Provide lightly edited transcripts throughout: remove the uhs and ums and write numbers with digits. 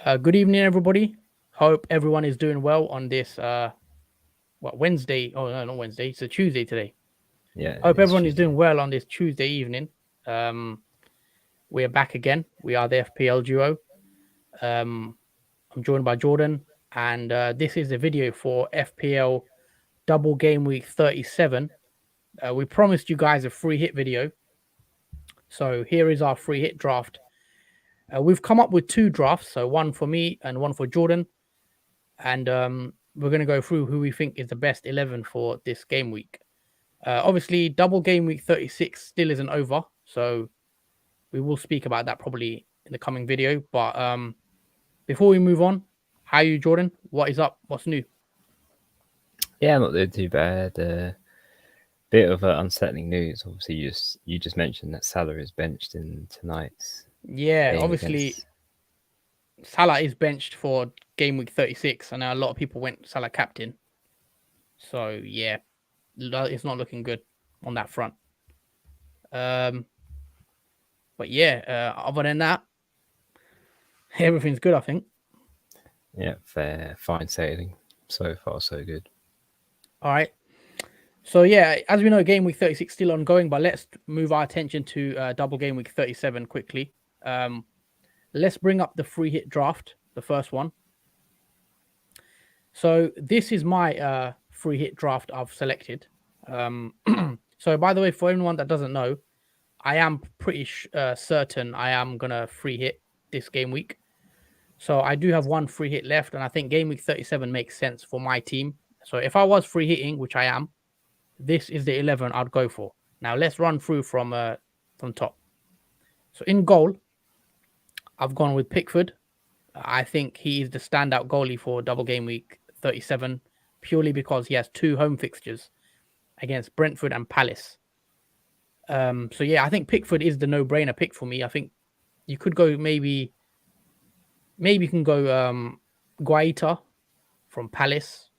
Good evening, everybody. Hope everyone is doing well on this Wednesday. Oh no, not Wednesday. It's a Tuesday today. Yeah, Hope it is everyone is Tuesday. doing well on this Tuesday evening. Um, we're back again. We are the FPL Duo. Um, I'm joined by Jordan, and this is the video for FPL Double Game Week 37. We promised you guys a free hit video, so here is our free hit draft. We've come up with two drafts, so one for me and one for Jordan. And we're going to go through who we think is the best 11 for this game week. Obviously, double game week 36 still isn't over, so we will speak about that probably in the coming video. But before we move on, how are you, Jordan? What is up? What's new? Yeah, not doing too bad. Bit of unsettling news. Obviously, you just mentioned that Salah is benched in tonight's Yeah, game obviously, against. Salah is benched for game week 36, and a lot of people went Salah captain. So, yeah, it's not looking good on that front. Um, but yeah, other than that, everything's good, I think. Yeah, fair, fine sailing. So far, so good. All right. So yeah, as we know, game week 36 still ongoing, but let's move our attention to double game week 37 quickly. Um, let's bring up the free hit draft, the first one. So this is my free hit draft I've selected. So by the way, for anyone that doesn't know, I am pretty certain I am gonna free hit this game week. So I do have one free hit left, and I think game week 37 makes sense for my team. So if I was free hitting, which I am, this is the 11 I'd go for. Now let's run through from top. So in goal, I've gone with Pickford. I think he is the standout goalie for double game week 37 purely because he has two home fixtures against Brentford and Palace. So yeah, I think Pickford is the no-brainer pick for me. I think you could go maybe you can go Guaita from Palace.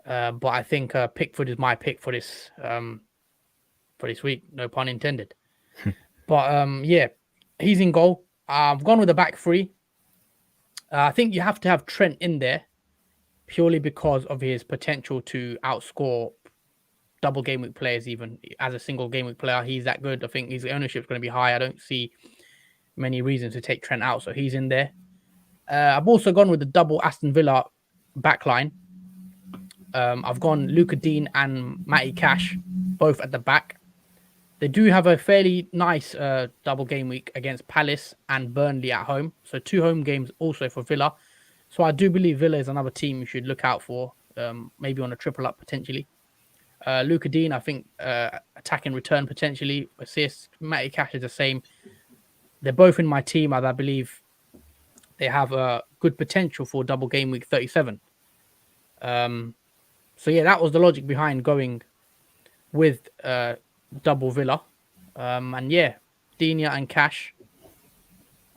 But I think Pickford is my pick for this week. No pun intended. But yeah, he's in goal. I've gone with the back three. I think you have to have Trent in there purely because of his potential to outscore double game week players. Even as a single game week player, he's that good. I think his ownership is going to be high. I don't see many reasons to take Trent out, so he's in there. I've also gone with the double Aston Villa backline. I've gone Luca Dean and Matty Cash, both at the back. They do have a fairly nice double game week against Palace and Burnley at home. So two home games also for Villa. So I do believe Villa is another team you should look out for, maybe on a triple up potentially. Luca Dean, I think attack and return potentially, assist. Matty Cash is the same. They're both in my team as I believe they have a good potential for double game week 37. So yeah, that was the logic behind going with double Villa. And yeah, Dina and Cash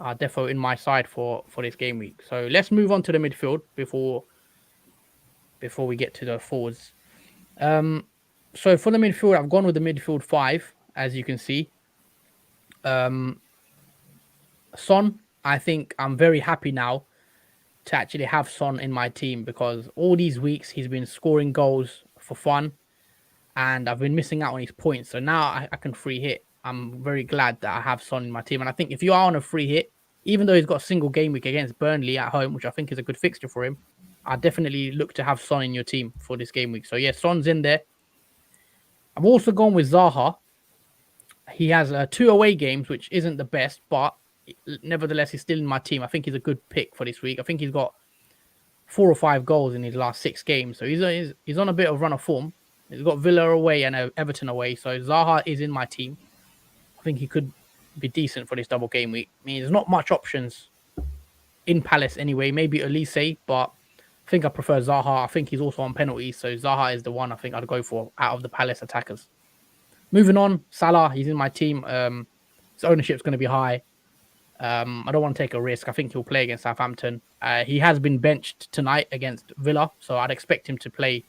are defo in my side for this game week. So let's move on to the midfield before we get to the forwards. So for the midfield, I've gone with the midfield five, as you can see. Son, I think I'm very happy now to actually have Son in my team because all these weeks he's been scoring goals for fun and I've been missing out on his points. So now I can free hit. I'm very glad that I have Son in my team. And I think if you are on a free hit, even though he's got a single game week against Burnley at home, which I think is a good fixture for him, I definitely look to have Son in your team for this game week. So yeah, Son's in there. I've also gone with Zaha. He has two away games, which isn't the best, but nevertheless, he's still in my team. I think he's a good pick for this week. I think he's got 4 or 5 goals in his last 6 games. So he's on a bit of run of form. He's got Villa away and Everton away. So Zaha is in my team. I think he could be decent for this double game week. I mean, there's not much options in Palace anyway. Maybe Elise, but I think I prefer Zaha. I think he's also on penalties. So Zaha is the one I think I'd go for out of the Palace attackers. Moving on, Salah, he's in my team. His ownership's going to be high. I don't want to take a risk. I think he'll play against Southampton. He has been benched tonight against Villa, so I'd expect him to play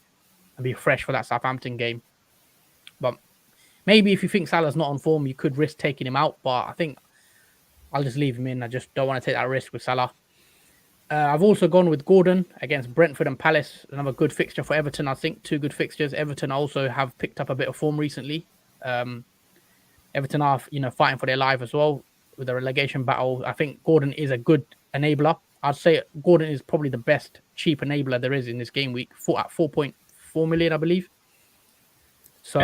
and be fresh for that Southampton game. But maybe if you think Salah's not on form, you could risk taking him out. But I think I'll just leave him in. I just don't want to take that risk with Salah. I've also gone with Gordon against Brentford and Palace. Another good fixture for Everton, I think. Two good fixtures. Everton also have picked up a bit of form recently. Everton are, fighting for their life as well with the relegation battle. I think Gordon is a good enabler. I'd say Gordon is probably the best cheap enabler there is in this game week, at 4.4 million, I believe. So,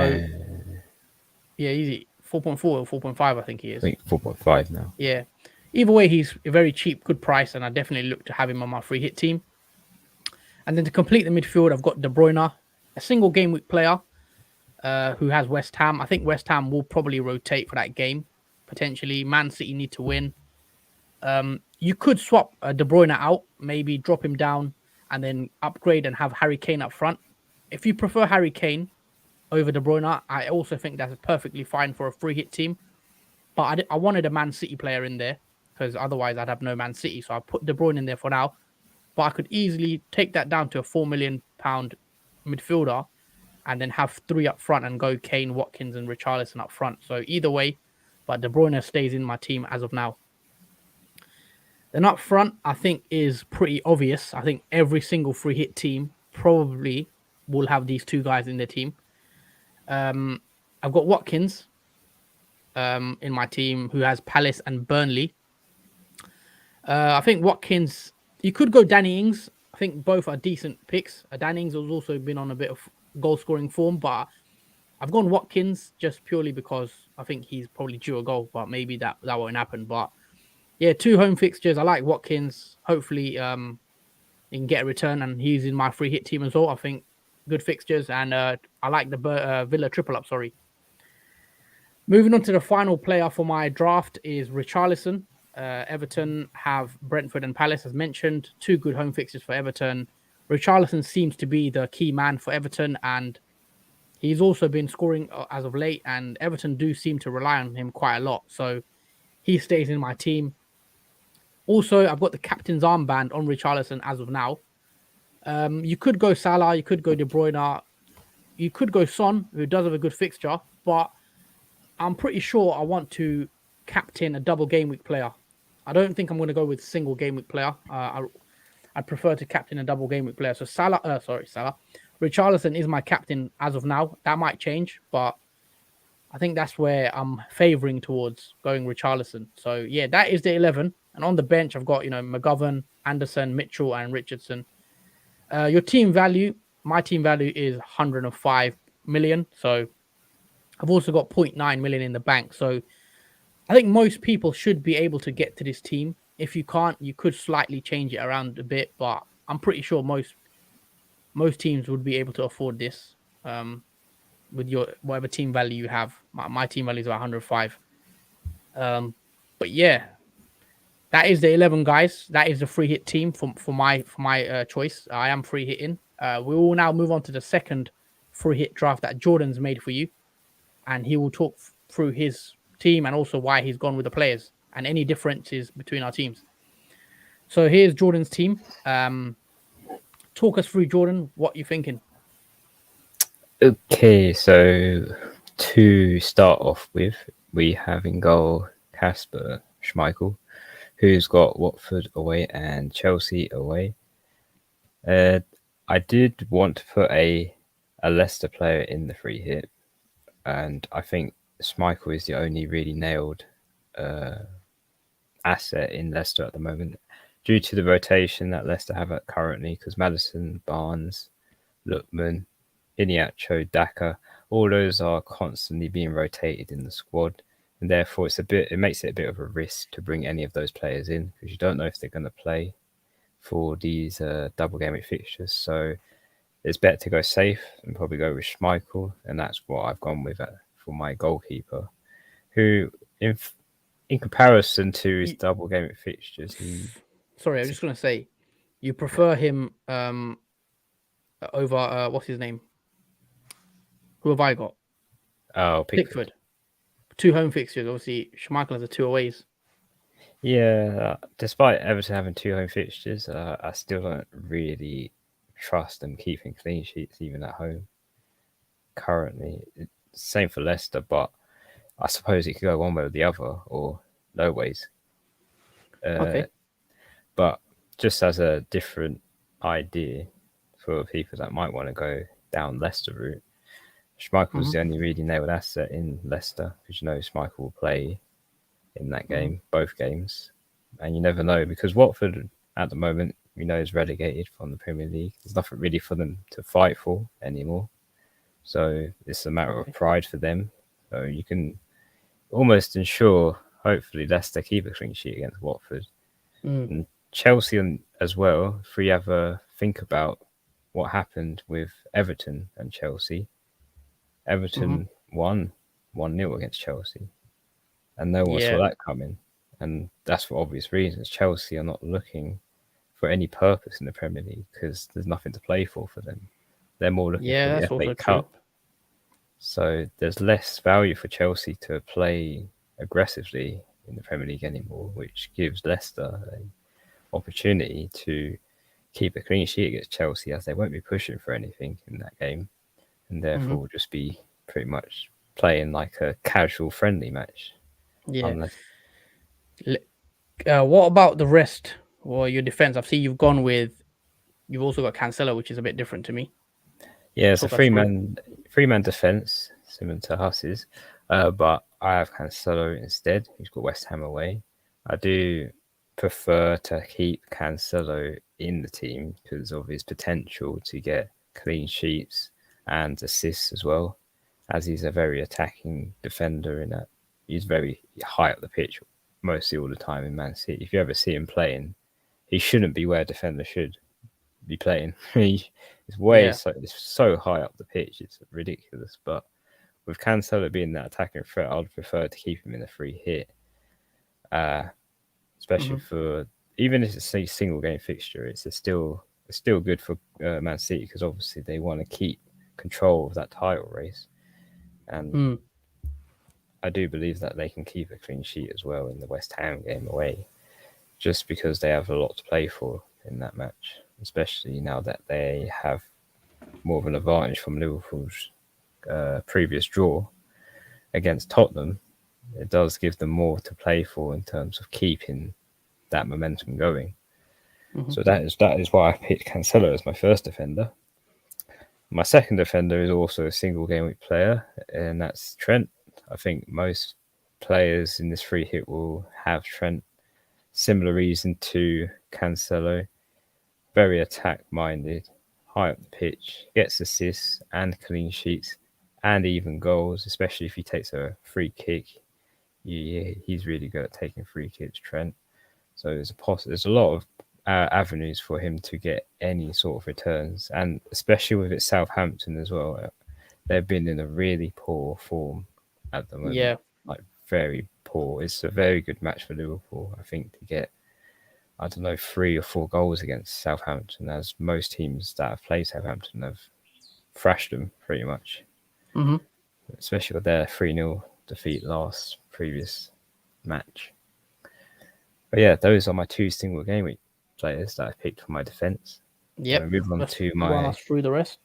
yeah, easy. 4.4 or 4.5, I think he is. I think 4.5 now. Yeah. Either way, he's a very cheap, good price, and I definitely look to have him on my free hit team. And then to complete the midfield, I've got De Bruyne, a single game week player who has West Ham. I think West Ham will probably rotate for that game, potentially. Man City need to win. You could swap De Bruyne out, maybe drop him down, and then upgrade and have Harry Kane up front. If you prefer Harry Kane over De Bruyne, I also think that's perfectly fine for a free hit team. But I wanted a Man City player in there because otherwise I'd have no Man City. So I put De Bruyne in there for now. But I could easily take that down to a £4 million midfielder and then have three up front and go Kane, Watkins, and Richarlison up front. So either way, but De Bruyne stays in my team as of now. Then up front, I think is pretty obvious. I think every single free hit team probably will have these two guys in their team. I've got Watkins in my team who has Palace and Burnley. I think Watkins, you could go Danny Ings. I think both are decent picks. Danny Ings has also been on a bit of goal scoring form, but I've gone Watkins just purely because I think he's probably due a goal, but maybe that won't happen. But yeah, two home fixtures. I like Watkins. Hopefully, he can get a return, and he's in my free hit team as well. I think good fixtures, and I like the Villa triple up. Sorry. Moving on to the final player for my draft is Richarlison. Everton have Brentford and Palace, as mentioned. Two good home fixtures for Everton. Richarlison seems to be the key man for Everton, and he's also been scoring as of late, and Everton do seem to rely on him quite a lot. So he stays in my team. Also, I've got the captain's armband on Richarlison as of now. You could go Salah, you could go De Bruyne, you could go Son, who does have a good fixture, but I'm pretty sure I want to captain a double game week player. I don't think I'm going to go with single game week player. I prefer to captain a double game week player. So Salah. Richarlison is my captain as of now. That might change, but I think that's where I'm favouring towards going Richarlison. So yeah, that is the 11. And on the bench, I've got McGovern, Anderson, Mitchell, and Richardson. Your team value, my team value is 105 million. So I've also got 0.9 million in the bank. So I think most people should be able to get to this team. If you can't, you could slightly change it around a bit, but I'm pretty sure most teams would be able to afford this with your whatever team value you have. My team value is about 105. But yeah, that is the 11 guys. That is the free hit team for my choice. I am free hitting. We will now move on to the second free hit draft that Jordan's made for you, and he will talk through his team and also why he's gone with the players and any differences between our teams. So here's Jordan's team. Talk us through, Jordan, what you're thinking. Okay, so to start off with, we have in goal Kasper Schmeichel, who's got Watford away and Chelsea away. I did want to put a Leicester player in the free hit, and I think Schmeichel is the only really nailed asset in Leicester at the moment, due to the rotation that Leicester have currently, because Maddison, Barnes, Lookman, Iheanacho, Daka, all those are constantly being rotated in the squad, and therefore it makes it a bit of a risk to bring any of those players in, because you don't know if they're going to play for these double game week fixtures. So it's better to go safe and probably go with Schmeichel, and that's what I've gone with for my goalkeeper, who in comparison to his double game week fixtures, Sorry, I was just going to say, you prefer him over what's his name? Who have I got? Oh, Pickford. Two home fixtures. Obviously, Schmeichel has a two aways. Yeah, despite Everton having two home fixtures, I still don't really trust them keeping clean sheets even at home. Currently, same for Leicester, but I suppose it could go one way or the other, or no ways. Okay. But just as a different idea for people that might want to go down Leicester route, Schmeichel's the only really nailed asset in Leicester, because Schmeichel will play in that game, both games, and you never know, because Watford at the moment is relegated from the Premier League. There's nothing really for them to fight for anymore, so it's a matter of pride for them. So you can almost ensure, hopefully, Leicester keep a clean sheet against Watford. And Chelsea as well. If we ever think about what happened with Everton and Chelsea, Everton won 1-0 against Chelsea, and no one saw that coming. And that's for obvious reasons. Chelsea are not looking for any purpose in the Premier League because there's nothing to play for them. They're more looking for the FA Cup. So there's less value for Chelsea to play aggressively in the Premier League anymore, which gives Leicester an opportunity to keep a clean sheet against Chelsea, as they won't be pushing for anything in that game, and therefore will just be pretty much playing like a casual friendly match. Yeah. What about the rest or your defense? I've seen you've also got Cancelo, which is a bit different to me. Yeah, it's a three-man defense, similar to Huss's, but I have Cancelo instead, who's got West Ham away. I do prefer to keep Cancelo in the team because of his potential to get clean sheets and assists as well, as he's a very attacking defender in that he's very high up the pitch mostly all the time in Man City. If you ever see him playing, he shouldn't be where a defender should be playing. It's so high up the pitch, it's ridiculous. But with Cancelo being that attacking threat, I'd prefer to keep him in a free hit, especially for, even if it's a single game fixture, it's still good for Man City because obviously they want to keep control of that title race, and I do believe that they can keep a clean sheet as well in the West Ham game away, just because they have a lot to play for in that match, especially now that they have more of an advantage from Liverpool's previous draw against Tottenham. It does give them more to play for in terms of keeping that momentum going. So that is why I picked Cancelo as my first defender. My second defender is also a single game week player, and that's Trent. I think most players in this free hit will have Trent. Similar reason to Cancelo. Very attack-minded, high up the pitch, gets assists and clean sheets and even goals, especially if he takes a free kick. He's really good at taking free kicks, Trent. So there's a lot of avenues for him to get any sort of returns, and especially with it Southampton as well. They've been in a really poor form at the moment, like very poor. It's a very good match for Liverpool, I think, to get, 3 or 4 goals against Southampton, as most teams that have played Southampton have thrashed them pretty much, especially with their 3-0 defeat previous match. But yeah, those are my 2 single game week players that I picked for my defense. Yep. So move on to run us through the rest.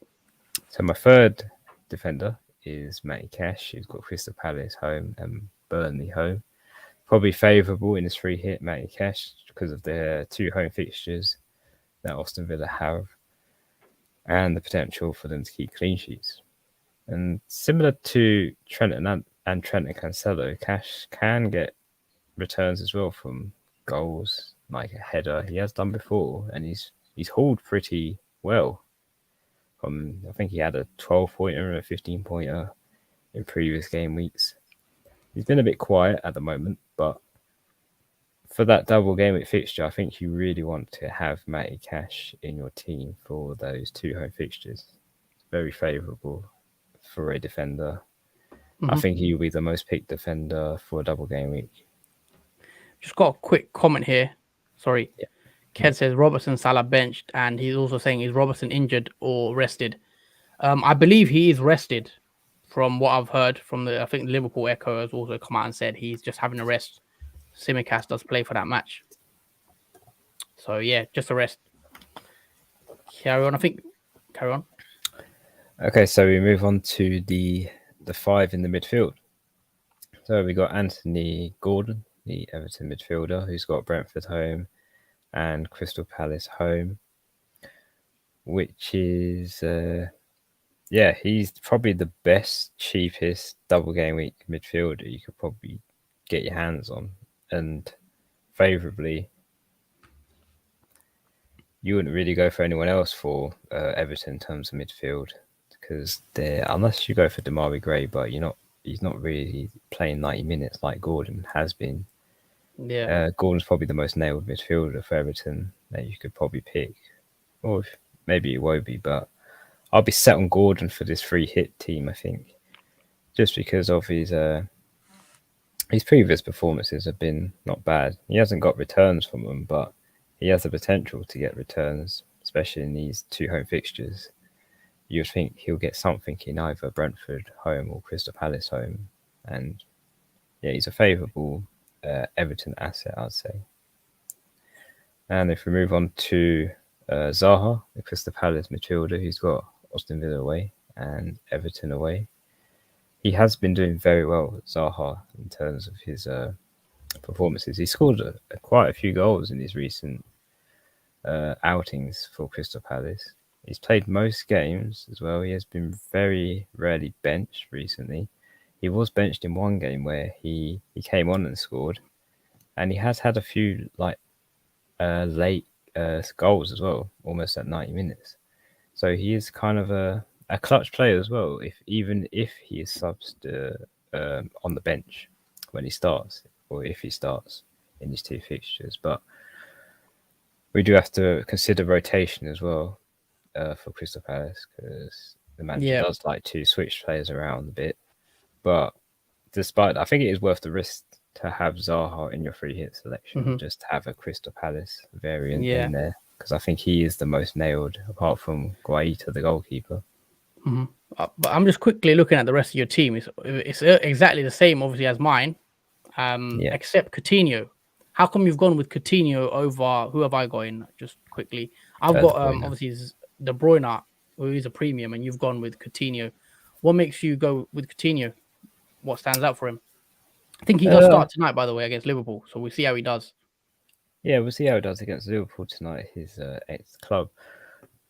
So my third defender is Matty Cash, who's got Crystal Palace home and Burnley home. Probably favourable in this free hit, Matty Cash, because of their 2 home fixtures that Aston Villa have and the potential for them to keep clean sheets. And similar to Trent and Trent and Cancelo, Cash can get returns as well from goals, like a header. He has done before, and he's hauled pretty well. I think he had a 12-pointer and a 15-pointer in previous game weeks. He's been a bit quiet at the moment, but for that double game week fixture, I think you really want to have Matty Cash in your team for those 2 home fixtures. It's very favourable for a defender. I think he will be the most picked defender for a double game week. Just got a quick comment here. Sorry. Yeah. Ked says Robertson, Salah benched, and he's also saying, is Robertson injured or rested? I believe he is rested from what I've heard from I think Liverpool Echo has also come out and said he's just having a rest. Simicast does play for that match. So yeah, just a rest. Carry on. Okay, so we move on to the 5 in the midfield. So we got Anthony Gordon, the Everton midfielder, who's got Brentford home, and Crystal Palace home, which is he's probably the best, cheapest double game week midfielder you could probably get your hands on, and favourably, you wouldn't really go for anyone else for Everton in terms of midfield, because unless you go for Damari Gray, but he's not really playing 90 minutes like Gordon has been. Yeah. Gordon's probably the most nailed midfielder for Everton that you could probably pick, or maybe it won't be, but I'll be set on Gordon for this free hit team, I think, just because of his previous performances have been not bad. He hasn't got returns from them, but he has the potential to get returns, especially in these 2 home fixtures. You'd think he'll get something in either Brentford home or Crystal Palace home, and yeah, he's a favourable Everton asset, I'd say. And if we move on to Zaha, the Crystal Palace midfielder, who's got Aston Villa away and Everton away. He has been doing very well, Zaha, in terms of his performances. He scored quite a few goals in his recent outings for Crystal Palace. He's played most games as well. He has been very rarely benched recently. He was benched in one game where he came on and scored, and he has had a few late goals as well, almost at 90 minutes. So he is kind of a clutch player as well, even if he is subbed on the bench when he starts, or if he starts in these 2 fixtures. But we do have to consider rotation as well for Crystal Palace, because the manager does like to switch players around a bit. But despite that, I think it is worth the risk to have Zaha in your free hit selection, just to have a Crystal Palace variant in there, because I think he is the most nailed, apart from Guaita, the goalkeeper. But I'm just quickly looking at the rest of your team. It's exactly the same, obviously, as mine, except Coutinho. How come you've gone with Coutinho over, who have I got in? Just quickly, I've got obviously De Bruyne, who is a premium, and you've gone with Coutinho. What makes you go with Coutinho? What stands out for him? I think he does start tonight, by the way, against Liverpool. So we'll see how he does. Yeah, we'll see how he does against Liverpool tonight, his ex-club.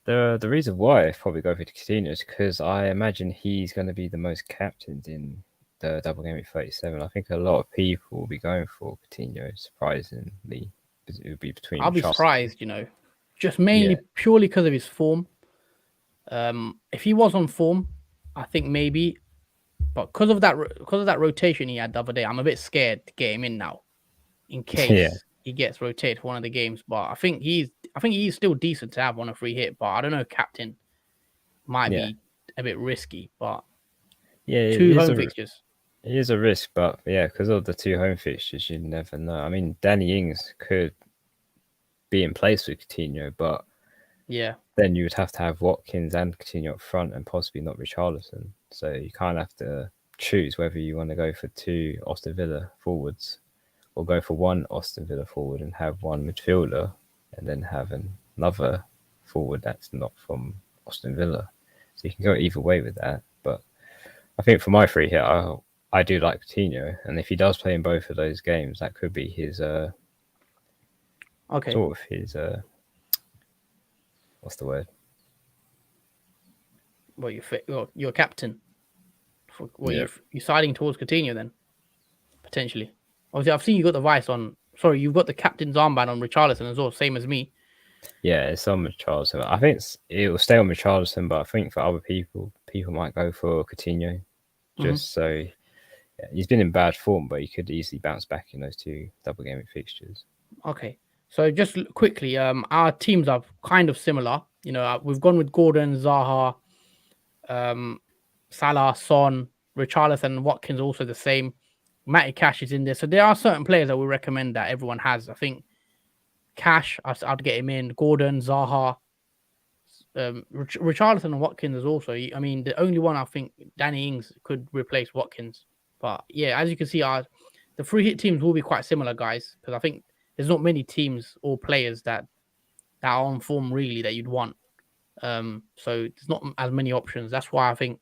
The reason why I probably go for Coutinho is because I imagine he's going to be the most captained in the Double Gameweek 37. I think a lot of people will be going for Coutinho, surprisingly. It would be between. I'll be surprised, just mainly purely because of his form. If he was on form, I think maybe, but because of that rotation he had the other day, I'm a bit scared to get him in now, in case he gets rotated for one of the games. But I think he's still decent to have on a free hit. But I don't know, captain might be a bit risky. But 2 home fixtures. It is a risk, but because of the 2 home fixtures, you never know. I mean, Danny Ings could be in place with Coutinho, but then you would have to have Watkins and Coutinho up front, and possibly not Richarlison. So you kind of have to choose whether you want to go for 2 Aston Villa forwards, or go for 1 Aston Villa forward and have 1 midfielder, and then have another forward that's not from Aston Villa. So you can go either way with that. But I think for my free hit, I do like Coutinho, and if he does play in both of those games, that could be his sort of his what's the word? Well, you're captain. You're siding towards Coutinho then, potentially. Obviously, I've seen you got the vice on. Sorry, you've got the captain's armband on Richarlison as well, same as me. Yeah, it's on Richarlison. I think it will stay on Richarlison, but I think for other people might go for Coutinho, just so. He's been in bad form, but he could easily bounce back in those 2 double game fixtures. Okay, so just quickly, our teams are kind of similar. We've gone with Gordon, Zaha, Salah, Son, Richarlison, Watkins, also the same. Matty Cash is in there, so there are certain players that we recommend that everyone has. I think Cash, I'd get him in. Gordon, Zaha, Richarlison, and Watkins is also. I mean, the only one I think Danny Ings could replace Watkins. But yeah, as you can see, the free hit teams will be quite similar, guys, because I think there's not many teams or players that are on form really that you'd want. So there's not as many options. That's why I think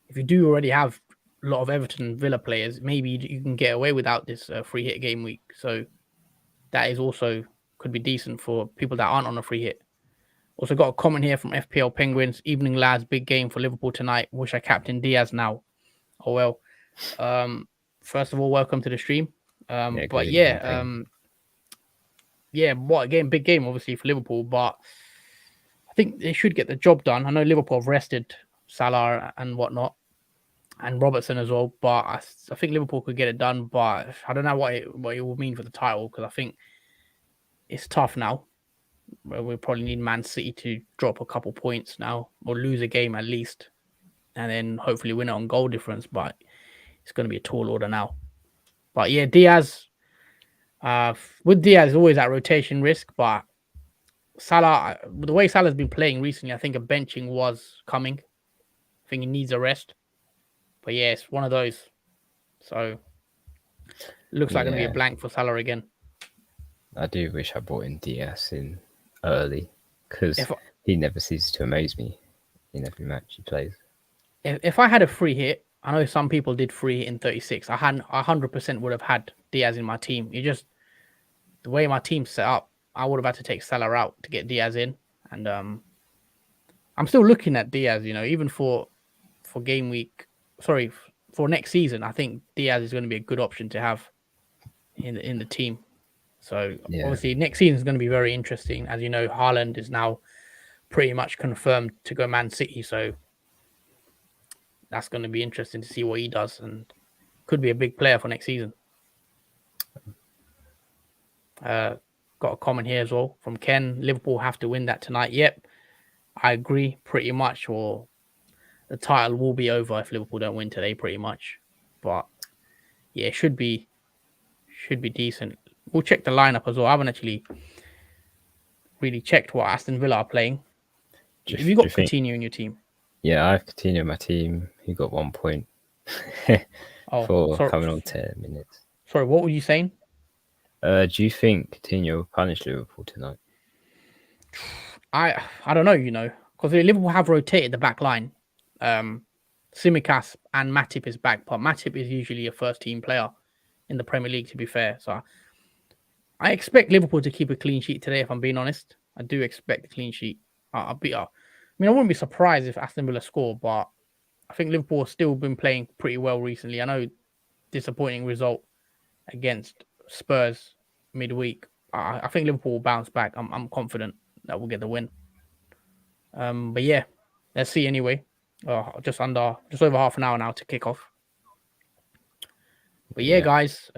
if you do already have a lot of Everton and Villa players, maybe you can get away without this free hit game week. So that is also could be decent for people that aren't on a free hit. Also got a comment here from FPL Penguins. Evening lads, big game for Liverpool tonight. Wish I captain Diaz now. Oh well. First of all, welcome to the stream. But yeah, what a game, big game obviously for Liverpool, but I think they should get the job done. I know Liverpool have rested Salah and whatnot, and Robertson as well, but I think Liverpool could get it done. But I don't know what it will mean for the title, because I think it's tough now. We'll probably need Man City to drop a couple points now, or lose a game at least, and then hopefully win it on goal difference. But it's going to be a tall order now. But yeah, Diaz. With Diaz, always at rotation risk, but Salah, the way Salah's been playing recently, I think a benching was coming. I think he needs a rest. But yeah, it's one of those. So looks like going to be a blank for Salah again. I do wish I brought in Diaz in early, because he never ceases to amaze me in every match he plays. If I had a free hit, I know some people did free hit in 36. I 100% would have had Diaz in my team. You just, the way my team's set up, I would have had to take Salah out to get Diaz in. And I'm still looking at Diaz, even for game week. Sorry, for next season, I think Diaz is going to be a good option to have in the team. So obviously next season is going to be very interesting. As you know, Haaland is now pretty much confirmed to go Man City. So that's going to be interesting to see what he does, and could be a big player for next season. Got a comment here as well from Ken. Liverpool have to win that tonight. Yep, I agree pretty much. Or the title will be over if Liverpool don't win today, pretty much. But yeah, it should be decent. We'll check the lineup as well. I haven't actually really checked what Aston Villa are playing. Have you got Coutinho in your team? Yeah, I have Coutinho in my team. He got 1 point for coming on 10 minutes. Sorry, what were you saying? Do you think Coutinho will punish Liverpool tonight? I don't know, because Liverpool have rotated the back line. Tsimikas and Matip is back, but Matip is usually a first-team player in the Premier League, to be fair. So I expect Liverpool to keep a clean sheet today, if I'm being honest. I do expect a clean sheet. I wouldn't be surprised if Aston Villa score, but I think Liverpool have still been playing pretty well recently. I know disappointing result against Spurs midweek. I think Liverpool will bounce back. I'm confident that we'll get the win. But yeah, let's see anyway. Just over half an hour now to kick off. But yeah, guys,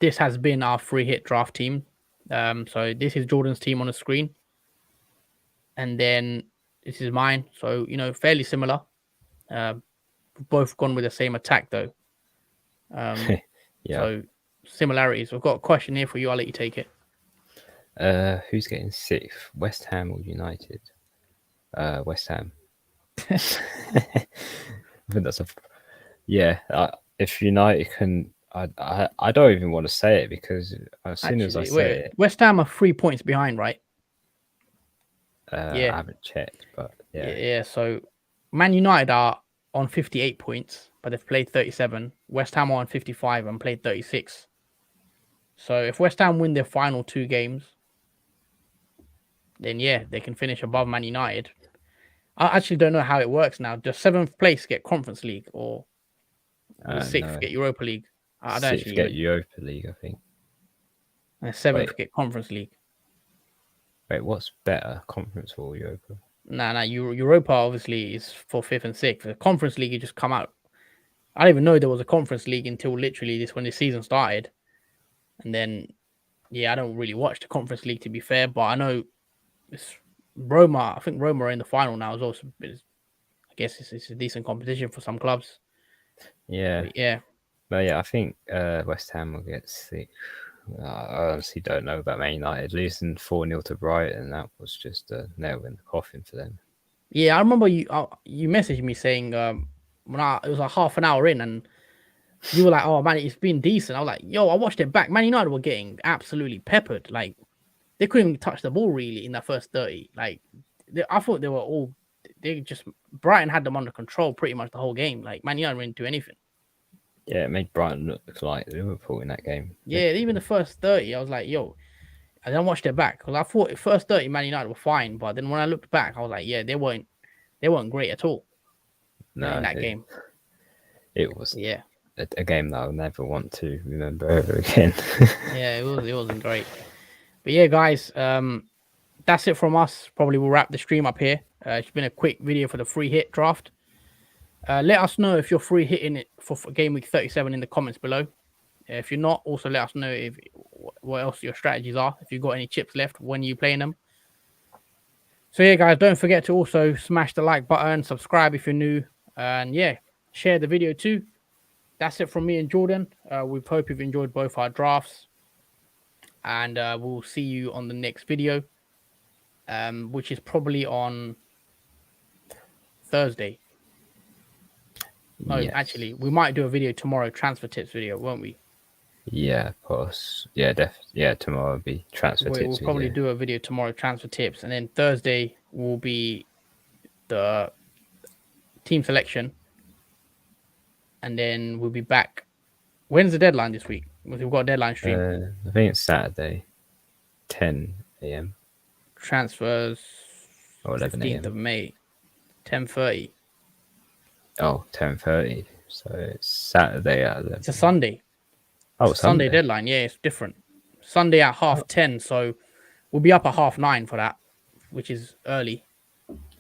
this has been our free hit draft team. So this is Jordan's team on the screen, and then this is mine. So fairly similar. Both gone with the same attack though. So similarities. We've got a question here for you. I'll let you take it. Who's getting sixth? West Ham or United? West Ham. I think that's if United can, I don't even want to say it, because as soon as I say it, West Ham are 3 points behind, right? I haven't checked, but yeah. So Man United are on 58 points, but they've played 37. West Ham are on 55 and played 36. So if West Ham win their final 2 games, then they can finish above Man United. I actually don't know how it works now. Does 7th place get Conference League, or 6th get Europa League? I don't 6th get Europa League, I think. And 7th get Conference League. Wait, what's better, Conference or Europa? Nah. Europa obviously is for 5th and 6th. The Conference League, you just come out. I didn't even know there was a Conference League until literally when the season started. And then, I don't really watch the Conference League, to be fair, but I know it's Roma. I think Roma are in the final now as well. So I guess it's a decent competition for some clubs. Yeah. But I think West Ham will get 6th. I honestly don't know about Man United losing 4-0 to Brighton. That was just a nail in the coffin for them. Yeah, I remember you messaged me saying it was like half an hour in, and you were like, "Oh man, it's been decent." I was like, "Yo, I watched it back. Man United were getting absolutely peppered. Like they couldn't even touch the ball really in that first 30. Like I thought Brighton had them under control pretty much the whole game. Like Man United didn't do anything." Yeah, it made Brighton look like Liverpool in that game. Yeah, even the first 30, I was like, yo. And then I watched it back because I thought at first 30 Man United were fine, but then when I looked back, I was like, yeah, they weren't great at all in that game. It was Yeah, a game that I'll never want to remember ever again. yeah, it wasn't great. But yeah, guys, that's it from us. Probably we'll wrap the stream up here. It's been a quick video for the free hit draft. Let us know if you're free hitting it for game week 37 in the comments below. If you're not, also let us know what else your strategies are. If you've got any chips left when you're playing them. So yeah, guys, don't forget to also smash the like button, subscribe if you're new, and yeah, share the video too. That's it from me and Jordan. We hope you've enjoyed both our drafts, and we'll see you on the next video, which is probably on Thursday. No, Yes. actually, we might do a video tomorrow, transfer tips video, won't we? Yeah, of course. Yeah, tomorrow will be transfer tips. We'll probably do a video tomorrow, transfer tips, and then Thursday will be the team selection, and then we'll be back. When's the deadline this week? We've got a deadline stream. I think it's Saturday, 10 a.m. Transfers or 11 15th a.m. of May, 10:30. Oh, 10:30. So it's Saturday at 11. It's a Sunday. Oh, Sunday deadline. Yeah, it's different. Sunday at 10:30. So we'll be up at 9:30 for that, which is early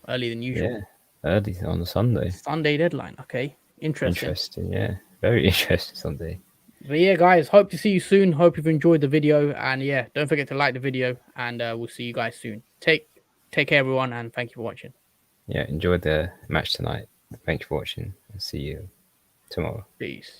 than usual. Yeah, early on a Sunday. Sunday deadline. Okay, interesting. Interesting. Yeah, very interesting Sunday. But yeah, guys, hope to see you soon. Hope you've enjoyed the video, and yeah, don't forget to like the video, and we'll see you guys soon. Take care, everyone, and thank you for watching. Yeah, enjoy the match tonight. Thank you for watching, and see you tomorrow. Peace.